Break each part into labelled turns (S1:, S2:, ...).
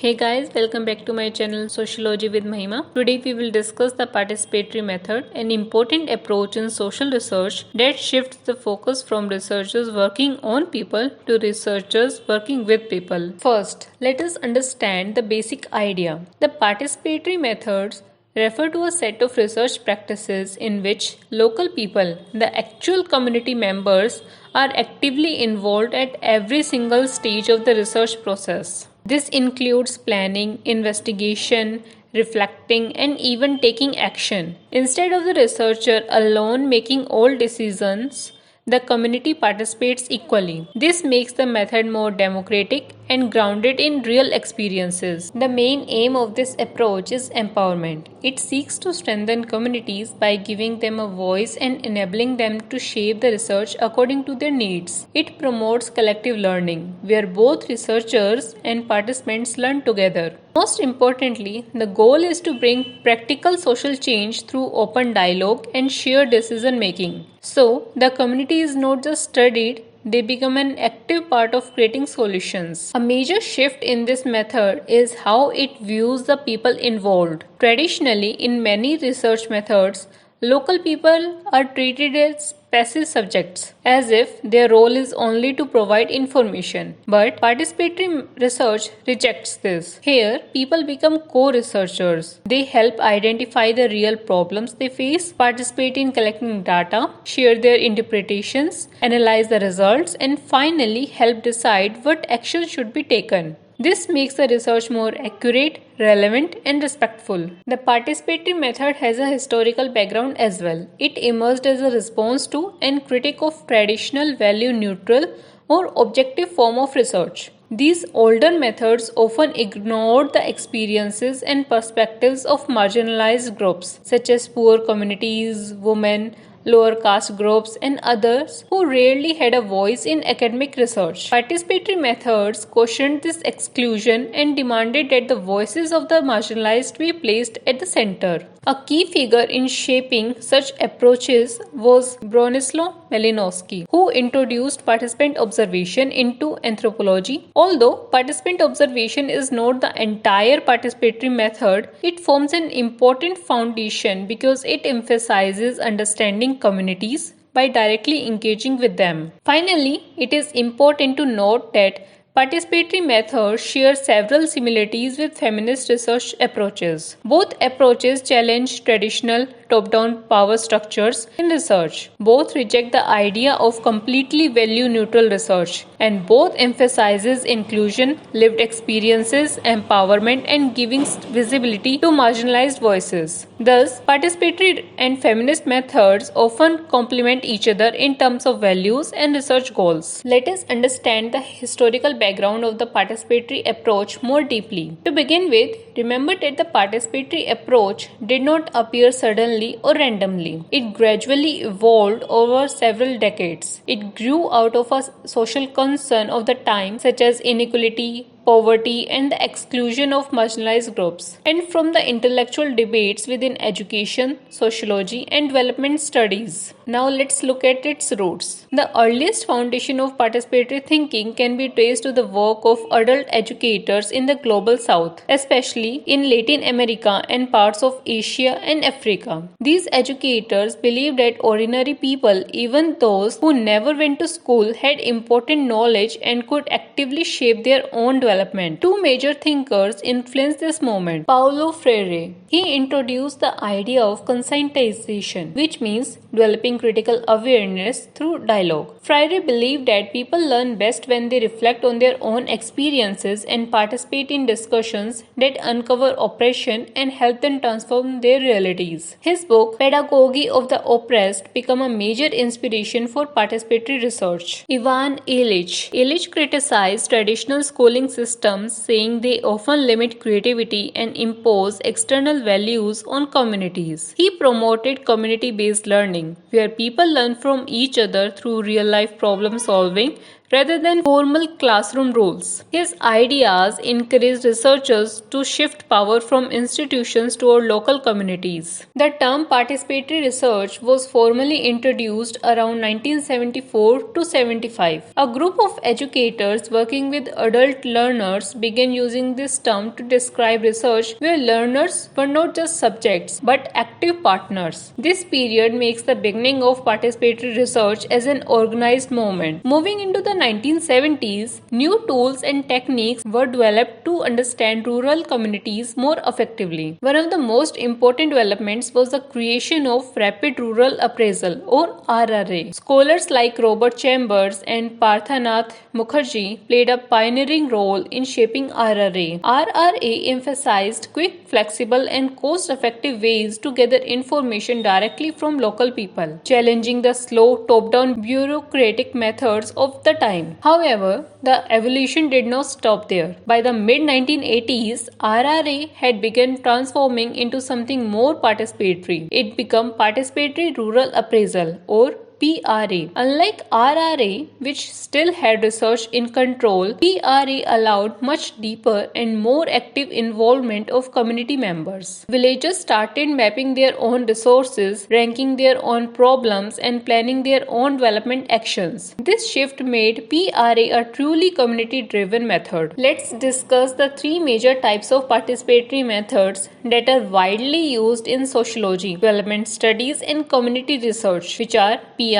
S1: Hey guys, welcome back to my channel Sociology with Mahima. Today we will discuss the participatory method, an important approach in social research that shifts the focus from researchers working on people to researchers working with people. First, let us understand the basic idea. The participatory methods refer to a set of research practices in which local people, the actual community members, are actively involved at every single stage of the research process. This includes planning, investigation, reflecting, and even taking action. Instead of the researcher alone making all decisions, the community participates equally. This makes the method more democratic and grounded in real experiences. The main aim of this approach is empowerment. It seeks to strengthen communities by giving them a voice and enabling them to shape the research according to their needs. It promotes collective learning, where both researchers and participants learn together. Most importantly, the goal is to bring practical social change through open dialogue and shared decision making. So, the community is not just studied, they become an active part of creating solutions. A major shift in this method is how it views the people involved. Traditionally, in many research methods, local people are treated as passive subjects, as if their role is only to provide information. But participatory research rejects this. Here, people become co-researchers. They help identify the real problems they face, participate in collecting data, share their interpretations, analyze the results, and finally help decide what action should be taken. This makes the research more accurate, relevant, and respectful. The participatory method has a historical background as well. It emerged as a response to and critique of traditional value-neutral or objective form of research. These older methods often ignored the experiences and perspectives of marginalized groups, such as poor communities, women, lower caste groups, and others who rarely had a voice in academic research. Participatory methods questioned this exclusion and demanded that the voices of the marginalized be placed at the center. A key figure in shaping such approaches was Bronislaw Malinowski, who introduced participant observation into anthropology. Although participant observation is not the entire participatory method, it forms an important foundation because it emphasizes understanding communities by directly engaging with them. Finally, it is important to note that participatory methods share several similarities with feminist research approaches. Both approaches challenge traditional top-down power structures in research. Both reject the idea of completely value-neutral research, and both emphasizes inclusion, lived experiences, empowerment, and giving visibility to marginalized voices. Thus, participatory and feminist methods often complement each other in terms of values and research goals. Let us understand the historical background of the participatory approach more deeply. To begin with, remember that the participatory approach did not appear suddenly or randomly. It gradually evolved over several decades. It grew out of a social concern of the time, such as inequality, poverty, and the exclusion of marginalized groups, and from the intellectual debates within education, sociology, and development studies. Now let's look at its roots. The earliest foundation of participatory thinking can be traced to the work of adult educators in the global south, especially in Latin America and parts of Asia and Africa. These educators believed that ordinary people, even those who never went to school, had important knowledge and could actively shape their own development. Two major thinkers influenced this movement. Paulo Freire. He introduced the idea of conscientization, which means developing critical awareness through dialogue. Freire believed that people learn best when they reflect on their own experiences and participate in discussions that uncover oppression and help them transform their realities. His book, Pedagogy of the Oppressed, became a major inspiration for participatory research. Ivan Illich criticized traditional schooling systems, saying they often limit creativity and impose external values on communities. He promoted community-based learning, where people learn from each other through real-life problem solving rather than formal classroom rules. His ideas encouraged researchers to shift power from institutions toward local communities. The term participatory research was formally introduced around 1974 to 75. A group of educators working with adult learners began using this term to describe research where learners were not just subjects but active partners. This period makes the beginning of participatory research as an organized movement. Moving into the 1970s, new tools and techniques were developed to understand rural communities more effectively. One of the most important developments was the creation of Rapid Rural Appraisal or RRA. Scholars like Robert Chambers and Parthanath Mukherjee played a pioneering role in shaping RRA. RRA emphasized quick, flexible, and cost-effective ways to gather information directly from local people, challenging the slow, top-down bureaucratic methods of the time. However, the evolution did not stop there. By the mid-1980s, RRA had begun transforming into something more participatory. It became Participatory Rural Appraisal or PRA. Unlike RRA, which still had research in control, PRA allowed much deeper and more active involvement of community members. Villagers started mapping their own resources, ranking their own problems, and planning their own development actions. This shift made PRA a truly community-driven method. Let's discuss the three major types of participatory methods that are widely used in sociology, development studies, and community research, which are PRA,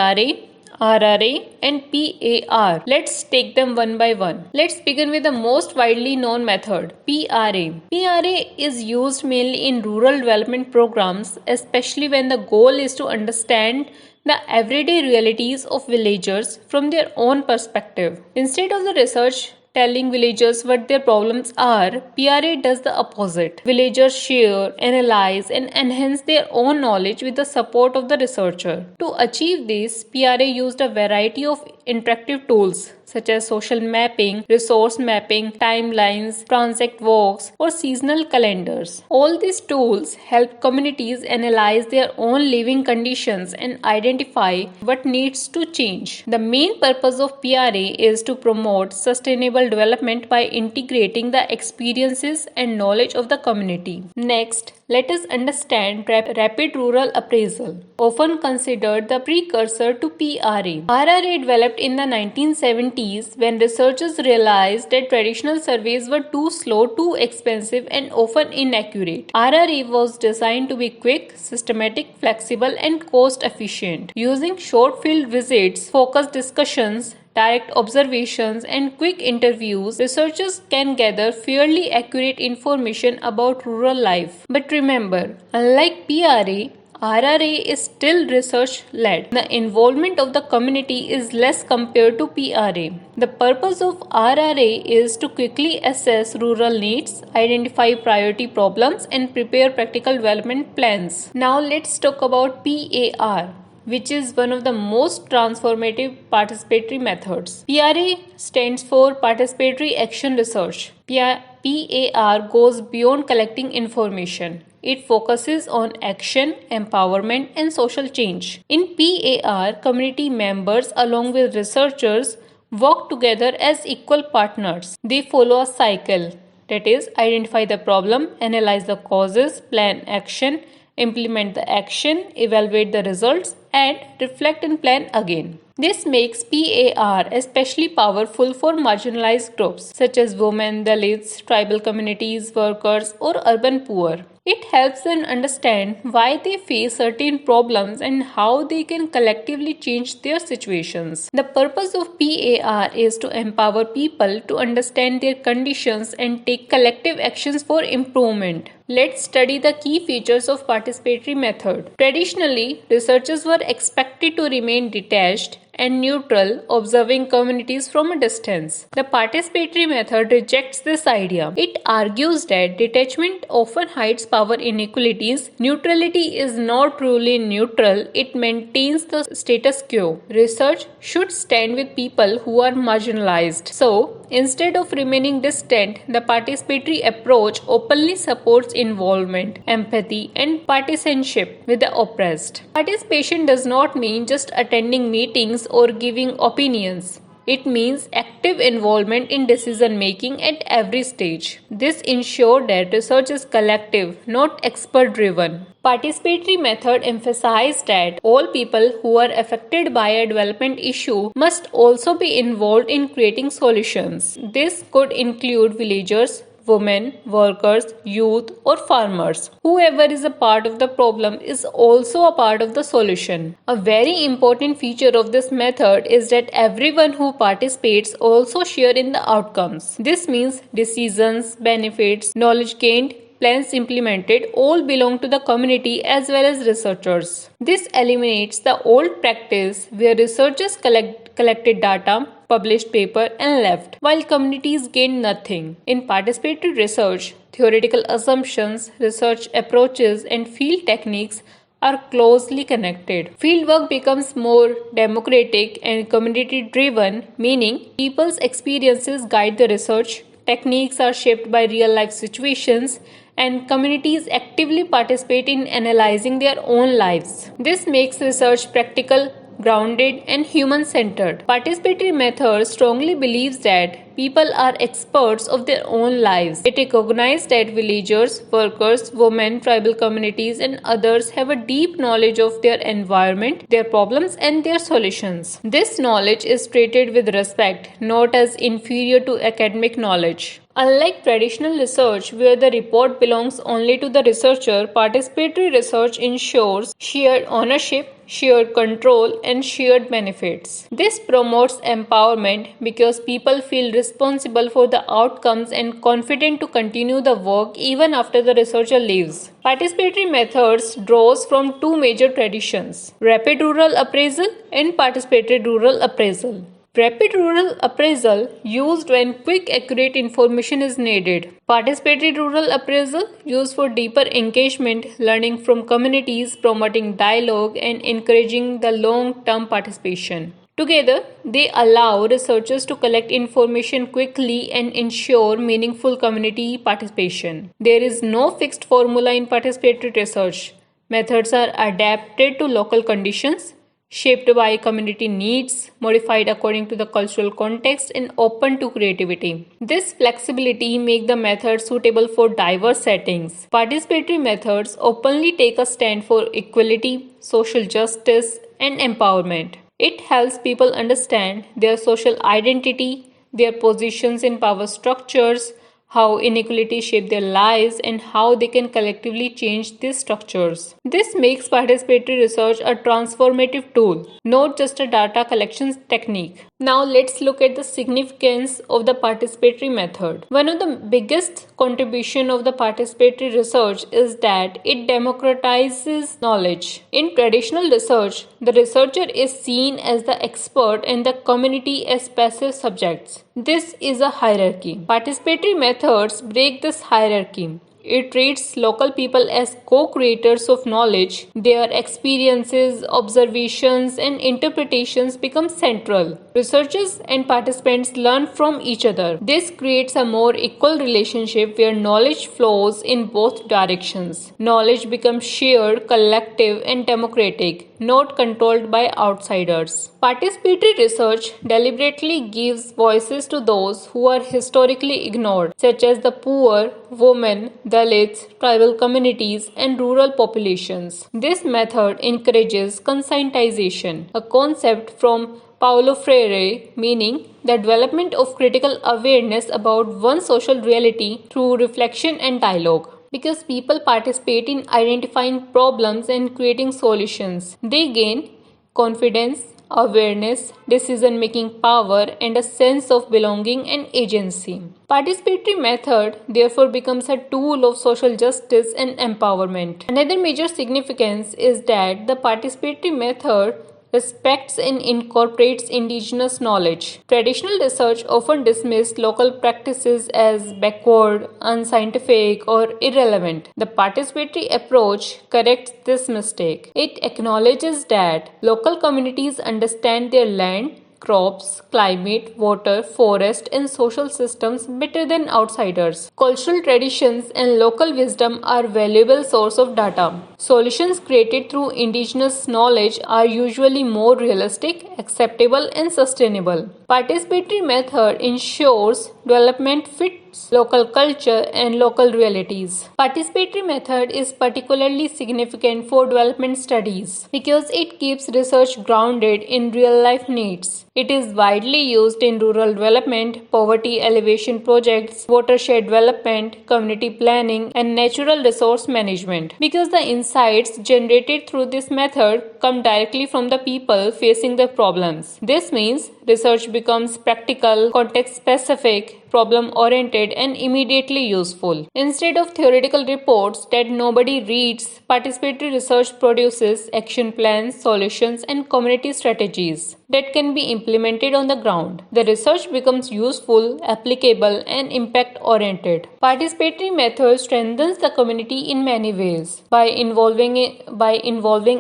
S1: RRA, and PAR. Let's take them one by one. Let's begin with the most widely known method, PRA. PRA is used mainly in rural development programs, especially when the goal is to understand the everyday realities of villagers from their own perspective. Instead of the research telling villagers what their problems are, PRA does the opposite. Villagers share, analyze, and enhance their own knowledge with the support of the researcher. To achieve this, PRA used a variety of interactive tools such as social mapping, resource mapping, timelines, transect walks, or seasonal calendars. All these tools help communities analyze their own living conditions and identify what needs to change. The main purpose of PRA is to promote sustainable development by integrating the experiences and knowledge of the community. Next, let us understand Rapid Rural Appraisal, often considered the precursor to PRA. RRA developed in the 1970s when researchers realized that traditional surveys were too slow, too expensive, and often inaccurate. RRA was designed to be quick, systematic, flexible, and cost efficient. Using short field visits, focused discussions, direct observations, and quick interviews, researchers can gather fairly accurate information about rural life. But remember, unlike PRA, RRA is still research-led. The involvement of the community is less compared to PRA. The purpose of RRA is to quickly assess rural needs, identify priority problems, and prepare practical development plans. Now let's talk about PAR, which is one of the most transformative participatory methods. PRA stands for Participatory Action Research. PAR goes beyond collecting information. It focuses on action, empowerment, and social change. In PAR, community members along with researchers work together as equal partners. They follow a cycle, that is, identify the problem, analyze the causes, plan action, implement the action, evaluate the results, and reflect and plan again. This makes PAR especially powerful for marginalized groups such as women, Dalits, tribal communities, workers, or urban poor. It helps them understand why they face certain problems and how they can collectively change their situations. The purpose of PAR is to empower people to understand their conditions and take collective actions for improvement. Let's study the key features of participatory method. Traditionally, researchers were expected to remain detached and neutral, observing communities from a distance. The participatory method rejects this idea. It argues that detachment often hides power inequalities. Neutrality is not truly neutral, it maintains the status quo. Research should stand with people who are marginalized. So, instead of remaining distant, the participatory approach openly supports involvement, empathy, and partisanship with the oppressed. Participation does not mean just attending meetings or giving opinions. It means active involvement in decision making at every stage. This ensures that research is collective, not expert driven. Participatory method emphasizes that all people who are affected by a development issue must also be involved in creating solutions. This could include villagers, women, workers, youth, or farmers. Whoever is a part of the problem is also a part of the solution. A very important feature of this method is that everyone who participates also share in the outcomes. This means decisions, benefits, knowledge gained, plans implemented all belong to the community as well as researchers. This eliminates the old practice where researchers collected data, published paper and left, while communities gained nothing. In participatory research, theoretical assumptions, research approaches and field techniques are closely connected. Fieldwork becomes more democratic and community driven, meaning people's experiences guide the research, techniques are shaped by real life situations, and communities actively participate in analyzing their own lives. This makes research practical, grounded, and human-centered. Participatory method strongly believes that people are experts of their own lives. It recognizes that villagers, workers, women, tribal communities, and others have a deep knowledge of their environment, their problems, and their solutions. This knowledge is treated with respect, not as inferior to academic knowledge. Unlike traditional research, where the report belongs only to the researcher, participatory research ensures shared ownership, shared control, and shared benefits. This promotes empowerment because people feel responsible for the outcomes and confident to continue the work even after the researcher leaves. Participatory methods draws from two major traditions: rapid rural appraisal and participatory rural appraisal. Rapid rural appraisal used when quick, accurate information is needed. Participatory rural appraisal used for deeper engagement, learning from communities, promoting dialogue, and encouraging the long-term participation. Together, they allow researchers to collect information quickly and ensure meaningful community participation. There is no fixed formula in participatory research. Methods are adapted to local conditions, shaped by community needs, modified according to the cultural context, and open to creativity. This flexibility makes the method suitable for diverse settings. Participatory methods openly take a stand for equality, social justice, and empowerment. It helps people understand their social identity, their positions in power structures, how inequality shape their lives, and how they can collectively change these structures. This makes participatory research a transformative tool, not just a data collection technique. Now let's look at the significance of the participatory method. One of the biggest contributions of the participatory research is that it democratizes knowledge. In traditional research, the researcher is seen as the expert and the community as passive subjects. This is a hierarchy. Participatory methods break this hierarchy. It treats local people as co-creators of knowledge. Their experiences, observations, and interpretations become central. Researchers and participants learn from each other. This creates a more equal relationship where knowledge flows in both directions. Knowledge becomes shared, collective, and democratic, not controlled by outsiders. Participatory research deliberately gives voices to those who are historically ignored, such as the poor, women, Dalits, tribal communities, and rural populations. This method encourages conscientization, a concept from Paulo Freire, meaning the development of critical awareness about one's social reality through reflection and dialogue. Because people participate in identifying problems and creating solutions, they gain confidence, awareness, decision-making power, and a sense of belonging and agency. Participatory method therefore becomes a tool of social justice and empowerment. Another major significance is that the participatory method respects and incorporates indigenous knowledge. Traditional research often dismissed local practices as backward, unscientific, or irrelevant. The participatory approach corrects this mistake. It acknowledges that local communities understand their land, crops, climate, water, forest, and social systems better than outsiders. Cultural traditions and local wisdom are valuable source of data. Solutions created through indigenous knowledge are usually more realistic, acceptable, and sustainable. Participatory method ensures development fits local culture and local realities. Participatory method is particularly significant for development studies because it keeps research grounded in real-life needs. It is widely used in rural development, poverty alleviation projects, watershed development, community planning, and natural resource management because the insights generated through this method come directly from the people facing the problems. This means research becomes practical, context-specific, problem-oriented, and immediately useful. Instead of theoretical reports that nobody reads, participatory research produces action plans, solutions, and community strategies that can be implemented on the ground. The research becomes useful, applicable, and impact-oriented. Participatory method strengthens the community in many ways. By involving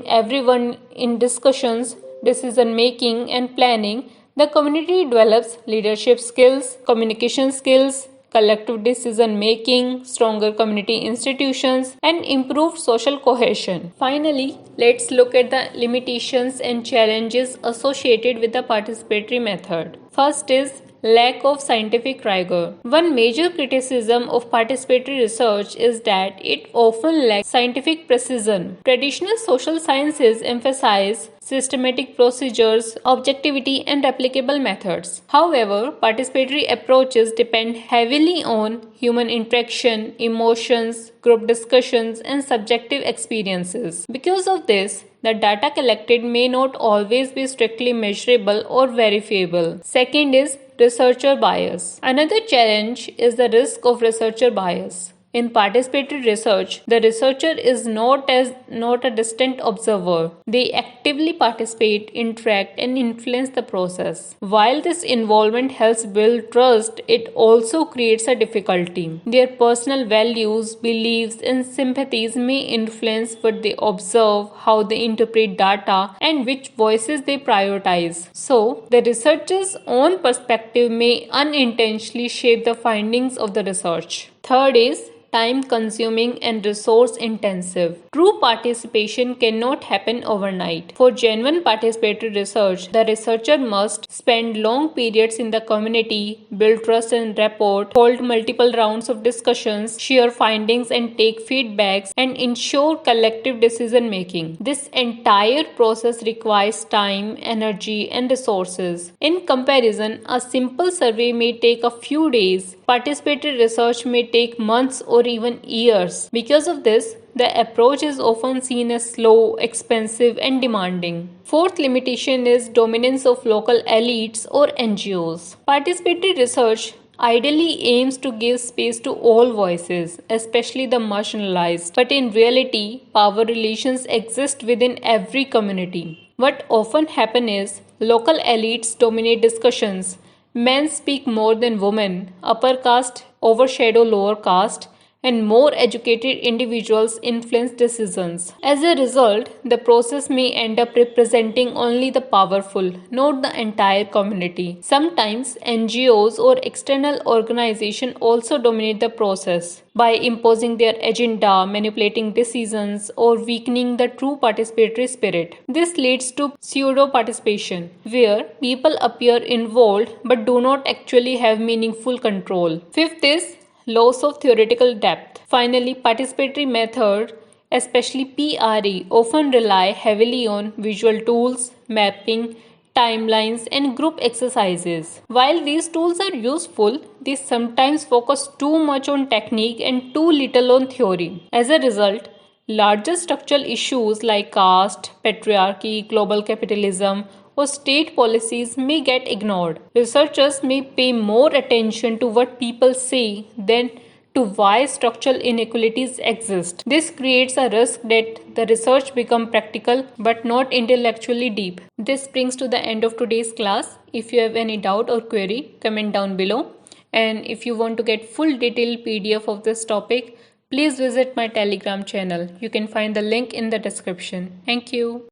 S1: everyone in discussions, decision-making, and planning, the community develops leadership skills, communication skills, collective decision-making, stronger community institutions, and improved social cohesion. Finally, let's look at the limitations and challenges associated with the participatory method. First is lack of scientific rigor. One major criticism of participatory research is that it often lacks scientific precision. Traditional social sciences emphasize systematic procedures, objectivity, and replicable methods. However, participatory approaches depend heavily on human interaction, emotions, group discussions, and subjective experiences. Because of this, the data collected may not always be strictly measurable or verifiable. Second is researcher bias. Another challenge is the risk of researcher bias. In participatory research, the researcher is not a distant observer. They actively participate, interact, and influence the process. While this involvement helps build trust, it also creates a difficulty. Their personal values, beliefs, and sympathies may influence what they observe, how they interpret data, and which voices they prioritize. So, the researcher's own perspective may unintentionally shape the findings of the research. Third is time-consuming and resource-intensive. True participation cannot happen overnight. For genuine participatory research, the researcher must spend long periods in the community, build trust and rapport, hold multiple rounds of discussions, share findings and take feedbacks, and ensure collective decision-making. This entire process requires time, energy, and resources. In comparison, a simple survey may take a few days. Participatory research may take months or even years. Because of this, the approach is often seen as slow, expensive, and demanding. Fourth limitation is dominance of local elites or NGOs. Participatory research ideally aims to give space to all voices, especially the marginalized. But in reality, power relations exist within every community. What often happens is local elites dominate discussions. Men speak more than women, upper caste overshadow lower caste, and more educated individuals influence decisions. As a result, the process may end up representing only the powerful, not the entire community. Sometimes NGOs or external organizations also dominate the process by imposing their agenda, manipulating decisions, or weakening the true participatory spirit. This leads to pseudo-participation, where people appear involved but do not actually have meaningful control. Fifth is loss of theoretical depth. Finally, participatory method, especially PRE, often rely heavily on visual tools, mapping, timelines, and group exercises. While these tools are useful, they sometimes focus too much on technique and too little on theory. As a result, larger structural issues like caste, patriarchy, global capitalism, or state policies may get ignored. Researchers may pay more attention to what people say than to why structural inequalities exist. This creates a risk that the research becomes practical but not intellectually deep. This brings to the end of today's class. If you have any doubt or query, comment down below. And if you want to get full detailed PDF of this topic, please visit my Telegram channel. You can find the link in the description. Thank you.